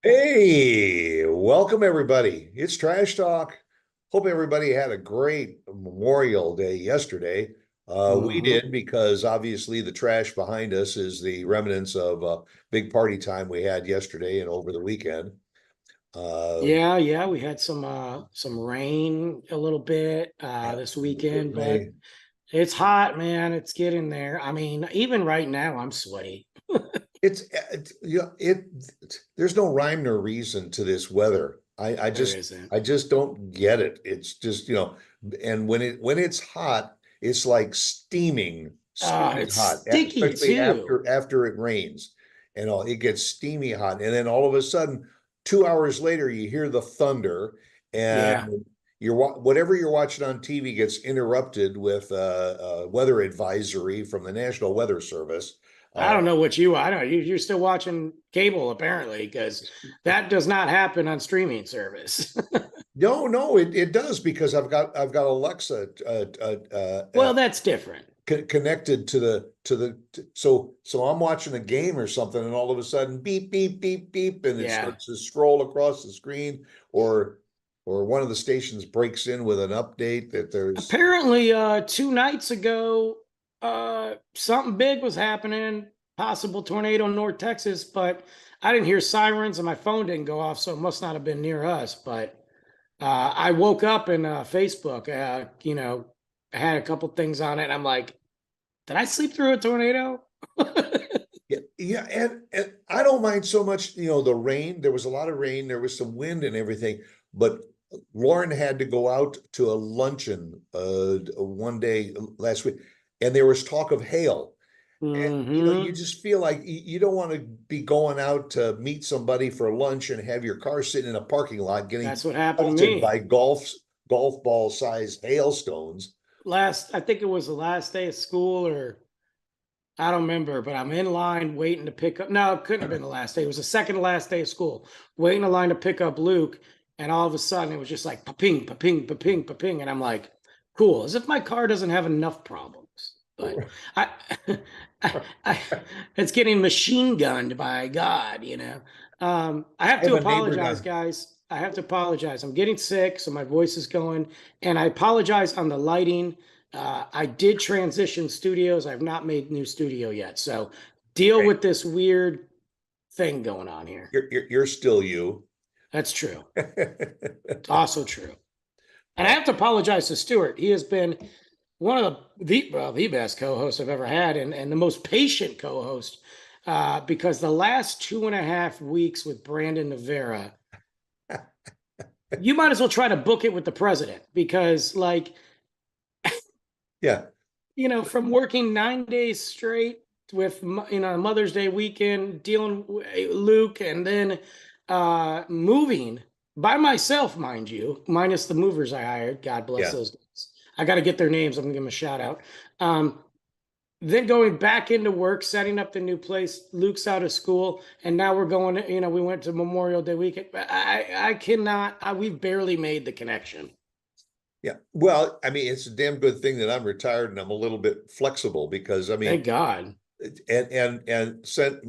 Hey, welcome everybody. It's Trash Talk. Hope everybody had a great Memorial Day yesterday. We hmm did because obviously the trash behind us is the remnants of a big party time we had yesterday and over the weekend. Uh, Yeah, we had some rain a little bit yeah, this it weekend, but may, it's hot, man. It's getting there. I mean, even right now I'm sweaty. there's no rhyme nor reason to this weather. I There just isn't. I just don't get it. It's just, and when it's hot, it's like steaming It's hot, sticky especially too. after it rains and all, it gets steamy hot. And then all of a sudden, 2 hours later, you hear the thunder and Yeah. whatever you're watching on TV gets interrupted with a weather advisory from the National Weather Service. I Uh, don't know what you I don't you're still watching cable apparently because that does not happen on streaming service. No, no, it does because I've got Alexa Well, that's different. connected so I'm watching a game or something and all of a sudden beep beep beep beep and it Yeah. starts to scroll across the screen or one of the stations breaks in with an update that there's Apparently, 2 nights ago, something big was happening, possible tornado in North Texas, but I didn't hear sirens and my phone didn't go off, so it must not have been near us. But I woke up and Facebook, had a couple things on it. And I'm like, did I sleep through a tornado? yeah, and I don't mind so much, the rain. There was a lot of rain, there was some wind and everything, but Lauren had to go out to a luncheon one day last week, and there was talk of hail. And you hmm just feel like you don't want to be going out to meet somebody for lunch and have your car sitting in a parking lot getting That's what happened to pelted by me. golf ball sized hailstones. I think it was the last day of school or I don't remember, but I'm in line waiting to pick up. No, it couldn't have been the last day. It was the second to last day of school, waiting in line to pick up Luke. And all of a sudden it was just like pa-ping, pa-ping, pa-ping, pa-ping. And I'm like, cool, as if my car doesn't have enough problems. But I, I, I it's getting machine gunned by God. I have I have to a neighbor apologize, down. guys. I have to apologize. I'm getting sick, so my voice is going. And I apologize on the lighting. I did transition studios. I've not made new studio yet. So deal Okay. with this weird thing going on here. You're still you. That's true. It's also true. And I have to apologize to Stuart. He has been one of the best co-hosts I've ever had and the most patient co-host because the last 2.5 weeks with Brandon Novara, you might as well try to book it with the president because Yeah. from working 9 days straight with Mother's Day weekend, dealing with Luke, and then moving by myself, mind you, minus the movers I hired. God bless Yeah. those guys. I got to get their names. I'm gonna give them a shout out. Um, then going back into work, setting up the new place. Luke's out of school, and now we're going. We went to Memorial Day weekend. I cannot. We've barely made the connection. Yeah. Well, I mean, it's a damn good thing that I'm retired and I'm a little bit flexible because I mean, Thank God. and sent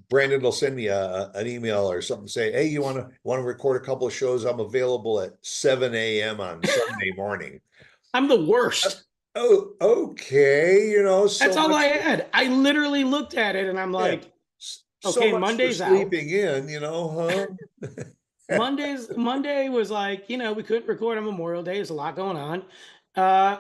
Brandon will send me an email or something say, hey, you want to record a couple of shows? I'm available at 7 a.m. on Sunday morning. I'm the Uh, worst. Oh, okay, That's so all I much had. I literally looked at it and I'm yeah, like, so okay, much for Monday's out. sleeping in, huh? Monday was like, we couldn't record on Memorial Day. There's a lot going on. Uh,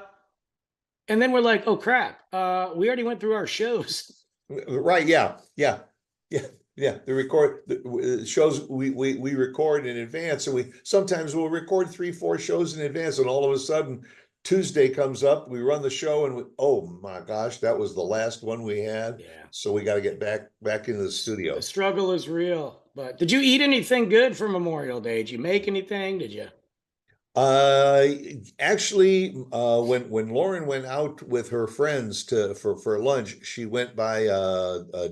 and then we're like, oh crap. We already went through our shows. Right, yeah, yeah, yeah, yeah. The shows we record in advance, and we sometimes we'll record 3, 4 shows in advance, and all of a sudden Tuesday comes up, we run the show, and oh my gosh, that was the last one we had, Yeah. so we got to get back into the The studio. struggle is real. But did you eat anything good for Memorial Day? Did you make anything? Did you? Uh, Actually, when Lauren went out with her friends for lunch, she went by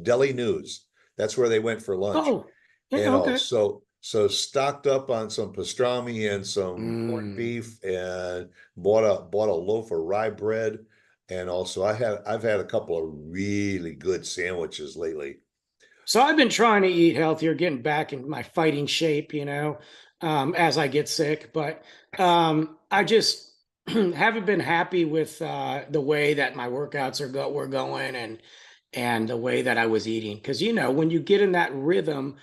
Deli News. That's where they went for lunch. Oh, yeah, And okay. so stocked up on some pastrami and some corned Mm. beef and bought a loaf of rye bread. And also I've had a couple of really good sandwiches lately. So I've been trying to eat healthier, getting back in my fighting shape, as I get sick. But I just haven't been happy with the way that my workouts were going, and the way that I was eating. Because when you get in that rhythm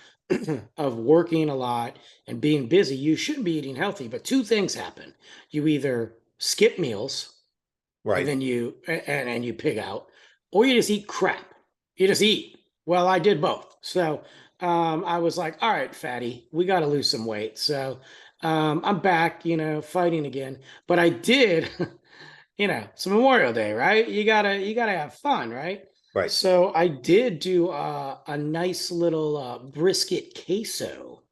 of working a lot and being busy, you shouldn't be eating healthy. But two things happen: you either skip meals and Right. then and you pig out, or you just eat crap. You just eat. Well, I did both. So I was like, all right, fatty, we got to lose some weight. So I'm back, fighting again. But I did, it's Memorial Day, right? You gotta have fun, right? Right. So I did do a nice little brisket queso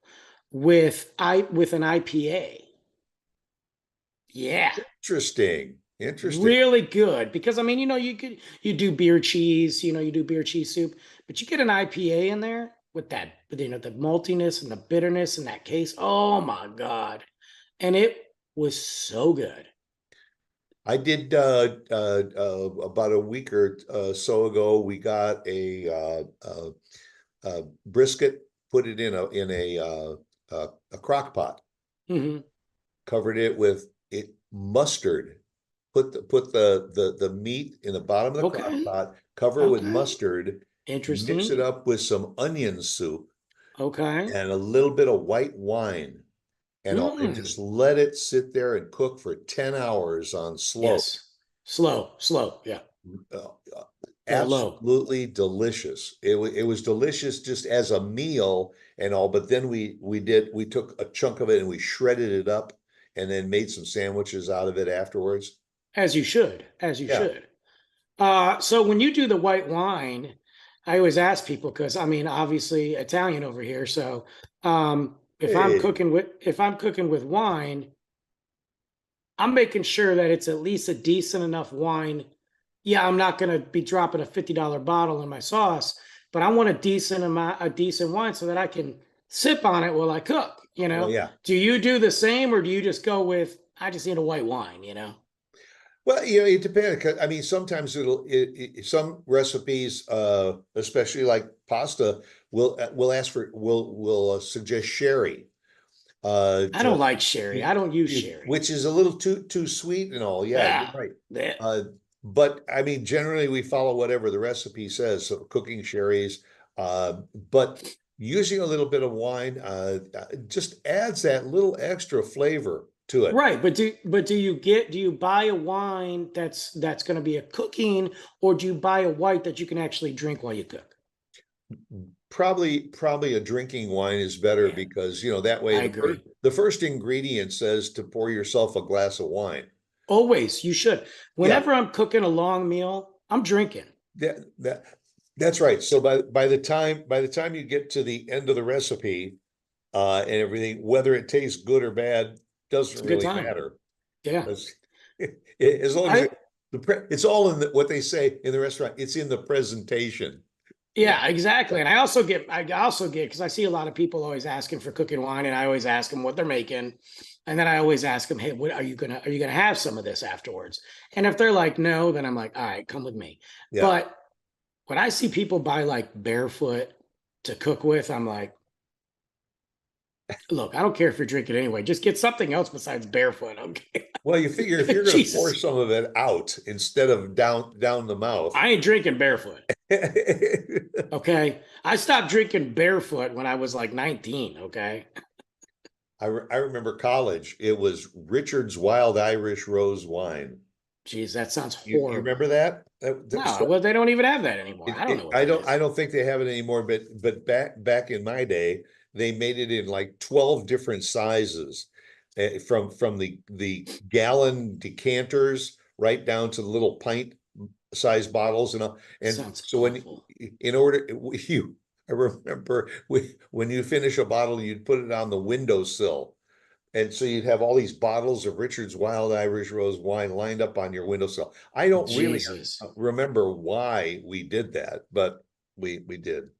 with an IPA. Yeah, Interesting. Interesting. really good, because I mean, you do beer cheese, you do beer cheese soup, but you get an IPA in there with that, the maltiness and the bitterness and that case. Oh my God. And it was so good. I did about a week or so ago. We got a brisket, put it in a crock pot, Hmm. covered it with mustard. Put the meat in the bottom of the crock Okay. pot, cover it with Okay. mustard, mix it Interesting. up with some onion soup Okay. and a little bit of white wine, and Mm. just let it sit there and cook for 10 hours on slow. Yes. Slow, slow. Yeah. Uh, uh, Yeah. Low. Absolutely delicious. It was delicious just as a meal and all, but then we took a chunk of it and we shredded it up and then made some sandwiches out of it afterwards. As you should. As you Yeah. should. So when you do the white wine, I always ask people, because I mean, obviously Italian over here. So Hey, if I'm cooking with wine, I'm making sure that it's at least a decent enough wine. Yeah, I'm not gonna be dropping a $50 bottle in my sauce, but I want a decent wine so that I can sip on it while I cook, well, yeah. Do you do the same, or do you just go with, I just need a white wine? Well, it depends. 'Cause, I mean, sometimes some recipes, especially like pasta, will ask for will suggest sherry, I don't like sherry. I don't use sherry. which is a little too sweet and all. Yeah, you're Yeah. right. Yeah. Uh, but I mean, generally we follow whatever the recipe says. So cooking sherries, but using a little bit of wine just adds that little extra flavor to it. Right, but do you buy a wine that's going to be a cooking, or do you buy a white that you can actually drink while you cook? Probably a drinking wine is better Yeah, because that way I agree. the first ingredient says to pour yourself a glass of wine. Always, you should. Yeah, Whenever I'm cooking a long meal, I'm drinking. that that's right. So by the time you get to the end of the recipe and everything, whether it tastes good or bad It's doesn't a good really time. matter. Yeah. As, as long as I it's all in what they say in the restaurant. It's in the presentation. Yeah, exactly. And I also get because I see a lot of people always asking for cooking wine, and I always ask them what they're making. And then I always ask them, hey, what are you gonna have some of this afterwards? And if they're like, no, then I'm like, all right, come with me. Yeah. But when I see people buy like barefoot to cook with, I'm like, look, I don't care if you're drinking anyway. Just get something else besides barefoot. Okay. Well, you figure if you're going to pour Jesus. some of it out instead of down the mouth. I ain't drinking barefoot. Okay. I stopped drinking barefoot when I was like 19. Okay. I remember college. It was Richard's Wild Irish Rose Wine. Geez, that sounds You remember horrible. that? No, well, they don't even have that anymore. I don't know what I that don't is. I don't think they have it anymore. But back in my day, they made it in like 12 different sizes, from the gallon decanters right down to the little pint size bottles and Sounds so when awful. in order you I remember when you finish a bottle, you'd put it on the windowsill. And so you'd have all these bottles of Richard's Wild Irish Rose wine lined up on your windowsill. I don't really Jesus. remember why we did that, but we did.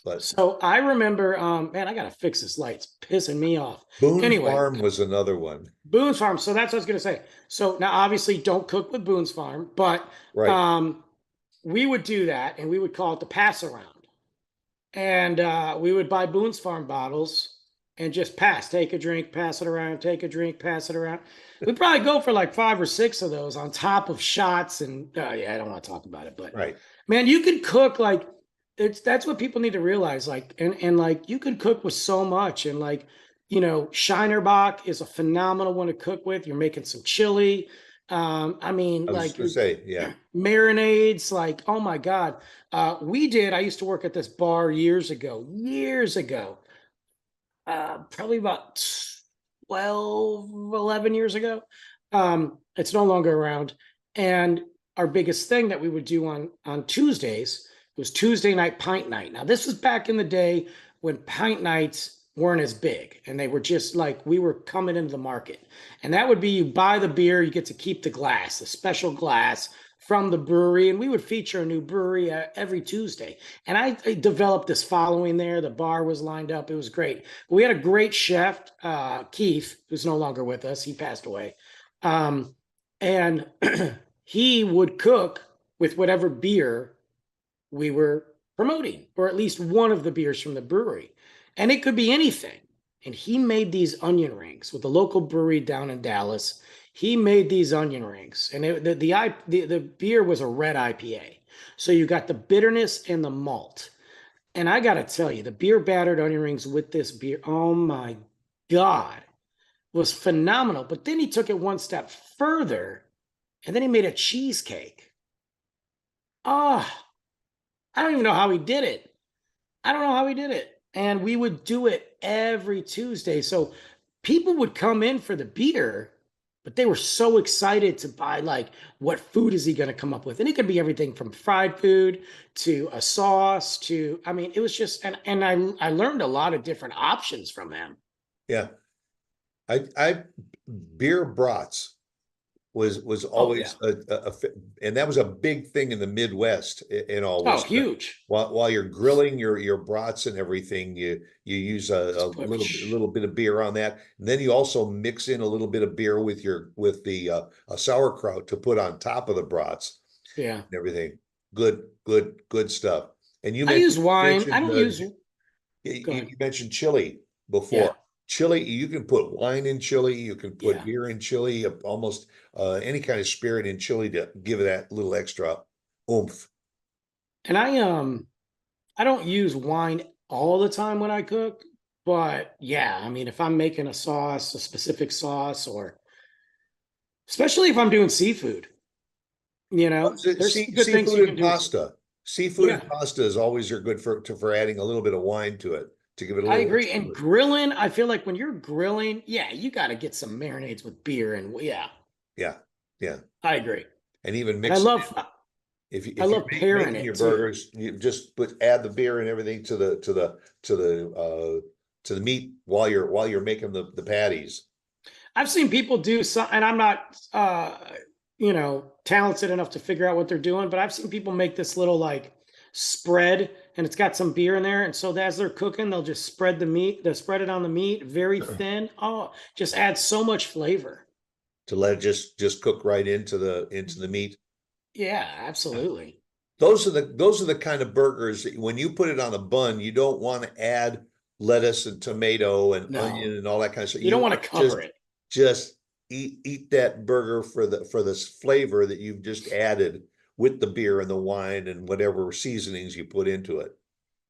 But So I remember, man, I gotta fix this light. It's pissing me off. Boone Anyway, Farm was another one. Boone's Farm. So that's what I was gonna say. So now, obviously, don't cook with Boone's Farm, but Right. um, we would do that, and we would call it the pass around. and we would buy Boone's Farm bottles and just take a drink, pass it around, take a drink, pass it around. We'd probably go for like 5 or 6 of those on top of shots. And yeah, I don't want to talk about it, but Right. man, you can cook like that's what people need to realize. Like, and like you can cook with so much. And like, Shinerbach is a phenomenal one to cook with. You're making some chili. I mean, I was just like gonna say, yeah. marinades, like, oh my God. I used to work at this bar years ago, probably about 12, 11 years ago. It's no longer around. And our biggest thing that we would do on Tuesdays was Tuesday night pint night. Now, this was back in the day when pint nights weren't as big and they were just like we were coming into the market. And that would be you buy the beer, you get to keep the glass, the special glass from the brewery. And we would feature a new brewery every Tuesday. And I developed this following there. The bar was lined up. It was great. We had a great chef, Keith, who's no longer with us. He passed away. And he would cook with whatever beer we were promoting, or at least one of the beers from the brewery. And it could be anything. And he made these onion rings with a local brewery down in Dallas. He made these onion rings, and the beer was a red IPA. So you got the bitterness and the malt. And I got to tell you, the beer battered onion rings with this beer, oh my God, was phenomenal. But then he took it one step further, and then he made a cheesecake. Oh, I don't even know how he did it. I don't know how he did it. And we would do it every Tuesday. So people would come in for the beer, but they were so excited to buy, like, what food is he going to come up with? And it could be everything from fried food to a sauce to, I mean, it was just, and I learned a lot of different options from him. Yeah. I beer brats was Oh, yeah. always and that was a big thing in the Midwest and all Oh, was huge. while you're grilling your brats and everything, you use a Just put, little bit of beer on that, and then you also mix in a little bit of beer with the a sauerkraut to put on top of the brats yeah. and everything. Good stuff. And I use wine. I mentioned don't use, go you ahead. mentioned chili Yeah. before. Chili, you can put wine in chili, you can put Yeah. beer in chili, almost any kind of spirit in chili to give it that little extra oomph. And I don't use wine all the time when I cook, but yeah, I mean, if I'm making a sauce, a specific sauce, or especially if I'm doing seafood, there's some good things Seafood you can and do. pasta. Seafood Yeah, and pasta is always are good for adding a little bit of wine to it to give it a I little agree. extra. And grilling, I feel like when you're grilling, yeah, you got to get some marinades with beer, and yeah, Yeah, yeah, I agree. and even And I mix it love, I if you're love pairing making it your too. burgers, you just add the beer and everything to the meat while you're making the patties. I've seen people do some, and I'm not, talented enough to figure out what they're doing, but I've seen people make this little like spread, and it's got some beer in there. And so as they're cooking, they'll just spread the meat, they'll spread it on the meat very thin. Oh, just adds so much flavor. To let it just cook right into the meat. Yeah, absolutely. Those are the kind of burgers that when you put it on a bun, you don't want to add lettuce and tomato and No, onion and all that kind of stuff. you You don't want want to to cover it. just eat that burger for this flavor that you've just added with the beer and the wine and whatever seasonings you put into it.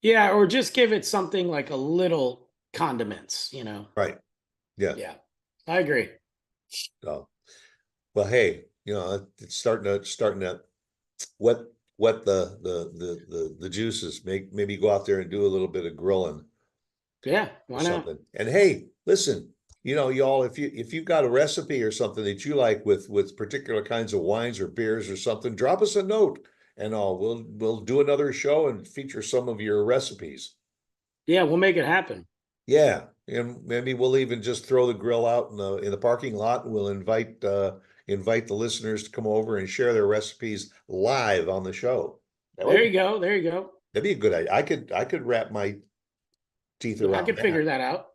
Yeah, or just give it something like a little condiments. Right. Yeah. Yeah, I agree. So, well, hey, it's starting to wet the juices. Maybe go out there and do a little bit of grilling Yeah, or why not? something. And hey, listen, y'all, if you've got a recipe or something that you like with particular kinds of wines or beers or something, drop us a note and all. We'll do another show and feature some of your recipes. Yeah, we'll make it happen. Yeah, and maybe we'll even just throw the grill out in the parking lot, and we'll invite the listeners to come over and share their recipes live on the show. That There would you go. There you go. that'd be a good idea. I could wrap my teeth I around could figure that out.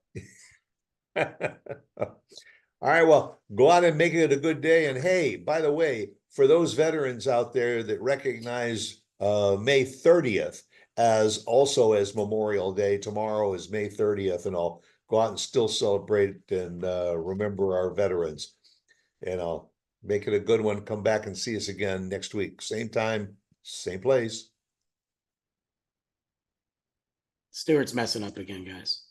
that. All right, well, go out and make it a good day. And hey, by the way, for those veterans out there that recognize May 30th as also as Memorial Day. Tomorrow is May 30th, and I'll go out and still celebrate and remember our veterans. And I'll make it a good one. Come back and see us again next week. Same time, same place. Stuart's messing up again, guys.